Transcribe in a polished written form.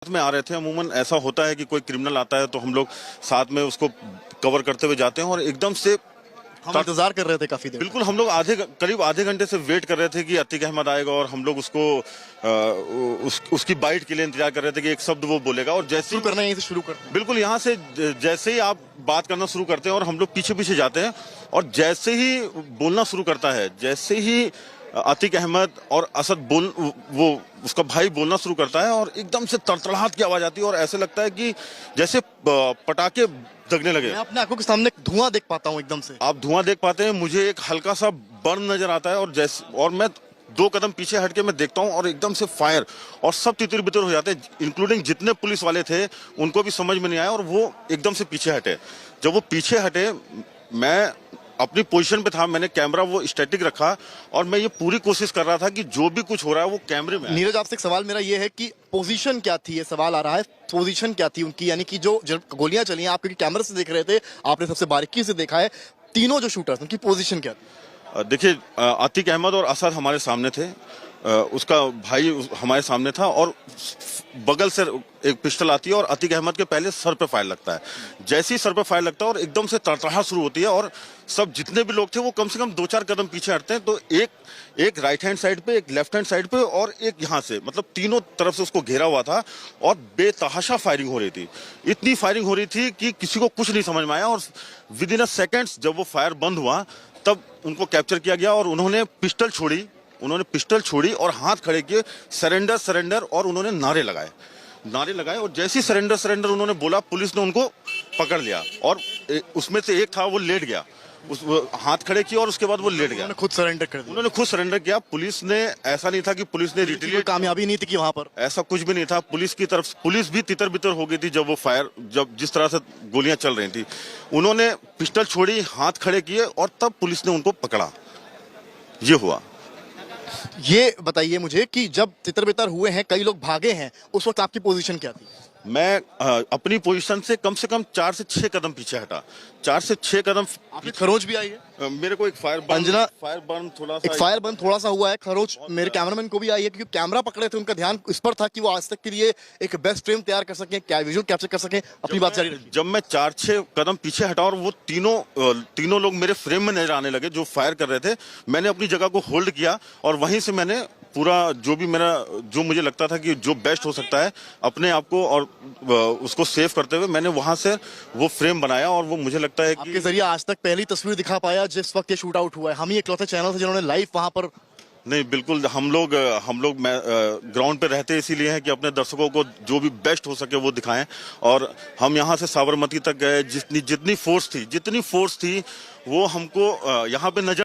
साथ में आ रहे थे। अमूमन ऐसा होता है कि कोई क्रिमिनल आता है तो हम लोग साथ में उसको कवर करते हुए जाते हैं और एकदम से हम इंतजार कर रहे थे काफी देर। बिल्कुल हम लोग करीब आधे घंटे से वेट कर रहे थे कि अतीक अहमद आएगा और हम लोग उसको उसकी बाइट के लिए इंतजार कर रहे थे कि एक शब्द वो बोलेगा। और जैसे शुरू करना, यहीं से शुरू करते हैं। बिल्कुल यहाँ से जैसे ही आप बात करना शुरू करते हैं और हम लोग पीछे पीछे जाते हैं और जैसे ही बोलना शुरू करता है, जैसे ही अतीक अहमद और असद वो उसका भाई बोलना शुरू करता है और एकदम से तड़तड़ाहट की आवाज आती है और ऐसे लगता है कि जैसे पटाखे दगने लगे। मैं अपने आंखों के सामने धुआं देख पाता हूँ एकदम से। आप धुआं देख पाते हैं, मुझे एक हल्का सा बर्न नजर आता है और मैं 2 कदम पीछे हटके मैं देखता हूं और एकदम से फायर और सब तितर बितर हो जाते हैं, इंक्लूडिंग जितने पुलिस वाले थे उनको भी समझ में नहीं आया और वो एकदम से पीछे हटे। जब वो पीछे हटे, मैं अपनी पोजीशन पे था, मैंने कैमरा वो स्टैटिक रखा और मैं ये पूरी कोशिश कर रहा था कि जो भी कुछ हो रहा है वो कैमरे में। नीरज, आपसे एक सवाल मेरा ये है कि पोजीशन क्या थी, ये सवाल आ रहा है, पोजीशन क्या थी उनकी, यानी कि जो गोलियां चली हैं, आप क्योंकि कैमरे से देख रहे थे, आपने सबसे बारीकी से देखा है, तीनों जो शूटर्स उनकी पोजीशन क्या थी? देखिए, अतीक अहमद और असद हमारे सामने थे, उसका भाई हमारे सामने था और बगल से एक पिस्टल आती है और अतीक अहमद के पहले सर पे फायर लगता है। जैसे ही सर पे फायर लगता है और एकदम से तड़तड़ाहट शुरू होती है और सब जितने भी लोग थे वो कम से कम 2-4 कदम पीछे हटते हैं। तो एक राइट हैंड साइड पे, एक लेफ्ट हैंड साइड पे और एक यहाँ से, मतलब तीनों तरफ से उसको घेरा हुआ था और बेतहाशा फायरिंग हो रही थी। इतनी फायरिंग हो रही थी कि किसी को कुछ नहीं समझ में आया और विद इन अ सेकेंड्स जब वो फायर बंद हुआ तब उनको कैप्चर किया गया और उन्होंने पिस्टल छोड़ी और हाथ खड़े किए, सरेंडर सरेंडर, और उन्होंने नारे लगाए और जैसे ही सरेंडर सरेंडर उन्होंने बोला, पुलिस ने उनको पकड़ लिया और उसमें से एक था वो लेट गया, हाथ खड़े किए और उसके बाद वो लेट गया। उन्होंने खुद सरेंडर कर दिया। उन्होंने खुद सरेंडर किया। पुलिस ने, ऐसा नहीं था कि पुलिस ने रिटेलिएट, कामयाबी नहीं थी कि वहां पर ऐसा कुछ भी नहीं था। पुलिस की तरफ, पुलिस भी तितर बितर हो गई थी जब वो फायर, जब जिस तरह से गोलियां चल रही थी। उन्होंने पिस्टल छोड़ी, हाथ खड़े किए और तब पुलिस ने उनको पकड़ा। ये हुआ। ये बताइए मुझे कि जब तितर बितर हुए हैं, कई लोग भागे हैं, उस वक्त आपकी पोजीशन क्या थी? मैं अपनी पोजीशन से कम 4 से 6 कदम पीछे हटा। 4 से 6 कदम। आपकी खरोच भी आई है? मेरे को एक फायर बर्न थोड़ा सा हुआ है, खरोच मेरे कैमरामैन को भी आई है, क्योंकि कैमरा पकड़े थे, उनका ध्यान इस पर था कि वो आज तक के लिए एक बेस्ट फ्रेम तैयार कर सकें, क्या विजुअल कैप्चर कर सकें। अपनी बात जारी रखिए। जब मैं 4-6 कदम पीछे हटा और वो तीनों लोग मेरे फ्रेम में नजर आने लगे जो फायर कर रहे थे, मैंने अपनी जगह को होल्ड किया और वहीं से मैंने पूरा जो मुझे लगता था कि जो बेस्ट हो सकता है अपने आप को और उसको सेव करते हुए मैंने वहां से वो फ्रेम बनाया और वो मुझे लगता है कि आपके जरिए आज तक पहली तस्वीर दिखा पाया जिस वक्त ये शूट आउट हुआ है। हम ही इकलौते चैनल थे जिन्होंने लाइव वहां पर। नहीं, बिल्कुल हम लोग ग्राउंड पे रहते इसीलिए हैं कि अपने दर्शकों को जो भी बेस्ट हो सके वो दिखाएं। और हम यहाँ से साबरमती तक गए, जितनी फोर्स थी वो हमको यहाँ पे नजर